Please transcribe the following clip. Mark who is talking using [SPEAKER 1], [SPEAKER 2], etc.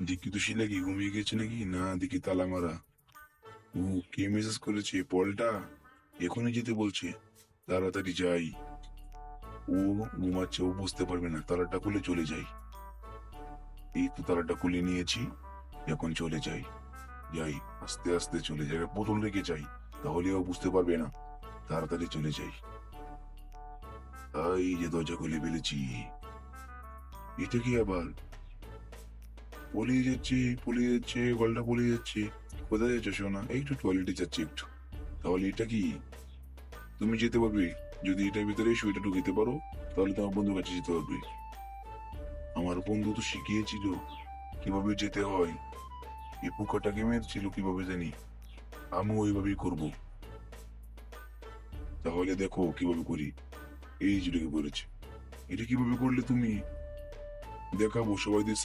[SPEAKER 1] দেখি তো শিলা কি ঘুমিয়ে গেছে নাকি, না দেখি তালা মারা। ও, কে মেসেজ করেছে? পলটা এখনই যেতে বলছে, তাড়াতাড়ি যাই। ও ঘুমাচ্ছে, ও বুঝতে পারবে না, তালাটা খুলে চলে যাই। এই তো তালাটা খুলে নিয়েছি, এখন চলে যাই। যাই, আস্তে আস্তে চলে যাই, বোতল রেখে যাই, তাহলে ও বুঝতে পারবে না। তাড়াতাড়ি চলে যাই। এই যে দরজা খুলে ফেলেছি। এটা কি আবার? পলিয়ে যাচ্ছে, পলিয়ে যাচ্ছে, গলটা পলিয়ে যাচ্ছে। কোথায় যাচ্ছে সোনা? এই একটু টয়লেটে যাচ্ছে একটু। তাহলে এটা কি? তুমি যেতে পারবে? যদি এটার ভিতরে সুইটা ঢুকিতে পারো, তাহলে তোমার বন্ধুর কাছে যেতে পারবে। আমার বন্ধু তো শিখিয়েছিল কিভাবে যেতে হয়। এই পোকাটাকে মেরেছিল কিভাবে জানি, আমি ওইভাবেই করব। তাহলে দেখো কিভাবে করি। এই যে ঢুকে পড়েছে। এটা কিভাবে করলে তুমি? দেখাবো সবাইদের।